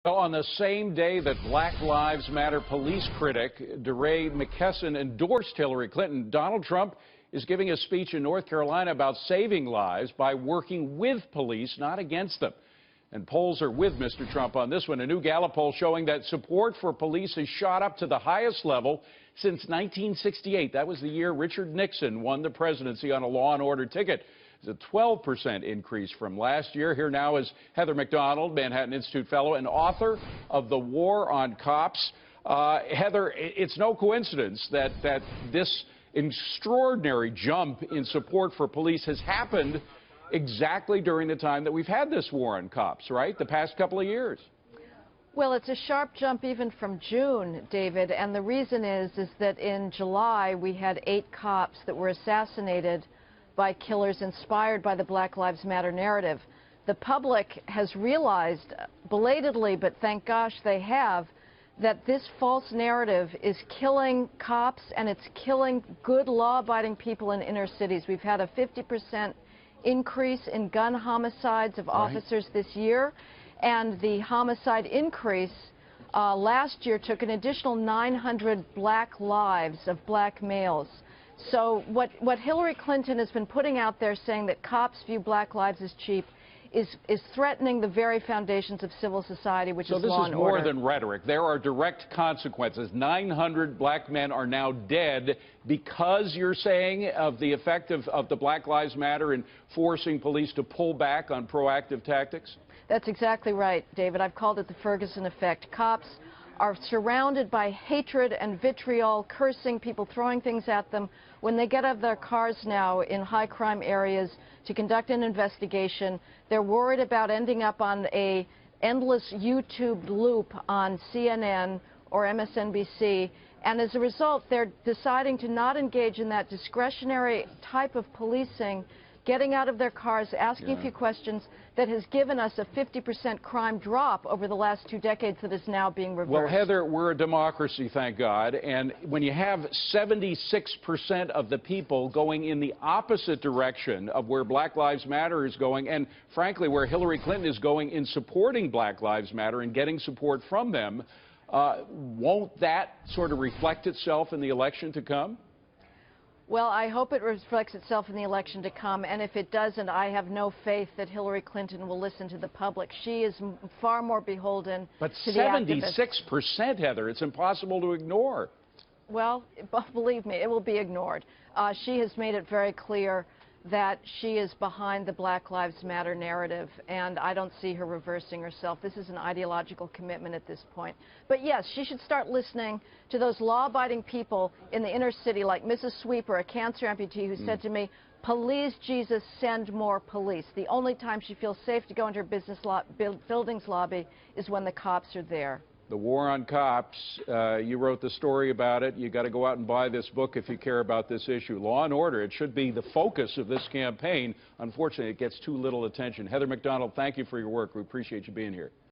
So on the same day that Black Lives Matter police critic DeRay McKesson endorsed Hillary Clinton, Donald Trump is giving a speech in North Carolina about saving lives by working with police, not against them. And polls are with Mr. Trump on this one. A new Gallup poll showing that support for police has shot up to the highest level since 1968. That was the year Richard Nixon won the presidency on a law and order ticket. It's a 12% increase from last year. Here now is Heather Mac Donald, Manhattan Institute fellow and author of The War on Cops. Heather, it's no coincidence that this extraordinary jump in support for police has happened exactly during the time that we've had this war on cops, right? The past couple of years. Well, it's a sharp jump even from June, David, and the reason is that in July we had 8 cops that were assassinated by killers inspired by the Black Lives Matter narrative. The public has realized, belatedly, but thank gosh they have, that this false narrative is killing cops and it's killing good law-abiding people in inner cities. We've had a 50% increase in gun homicides of officers this year, and the homicide increase last year took an additional 900 black lives of black males. So what Hillary Clinton has been putting out there, saying that cops view black lives as cheap, is threatening the very foundations of civil society, which is law and order. So this is more than rhetoric. There are direct consequences. 900 black men are now dead because, you're saying, of the effect of the Black Lives Matter in forcing police to pull back on proactive tactics? That's exactly right, David. I've called it the Ferguson effect. Cops are surrounded by hatred and vitriol, cursing, people throwing things at them. When they get out of their cars now in high-crime areas to conduct an investigation, they're worried about ending up on an endless YouTube loop on CNN or MSNBC, and as a result, they're deciding to not engage in that discretionary type of policing, getting out of their cars, asking a few questions, that has given us a 50% crime drop over the last 2 decades that is now being reversed. Well, Heather, we're a democracy, thank God, and when you have 76% of the people going in the opposite direction of where Black Lives Matter is going, and frankly where Hillary Clinton is going in supporting Black Lives Matter and getting support from them, won't that sort of reflect itself in the election to come? Well, I hope it reflects itself in the election to come, and if it doesn't, I have no faith that Hillary Clinton will listen to the public. She is far more beholden to the activists. But 76%, Heather, it's impossible to ignore. Well, believe me, it will be ignored. She has made it very clear that she is behind the Black Lives Matter narrative, and I don't see her reversing herself. This is an ideological commitment at this point. But yes, she should start listening to those law-abiding people in the inner city, like Mrs. Sweeper, a cancer amputee, who said to me, "Please, Jesus, send more police." The only time she feels safe to go into her building's lobby is when the cops are there. The War on Cops, you wrote the story about it. You got to go out and buy this book if you care about this issue. Law and order, it should be the focus of this campaign. Unfortunately, it gets too little attention. Heather Mac Donald, thank you for your work. We appreciate you being here.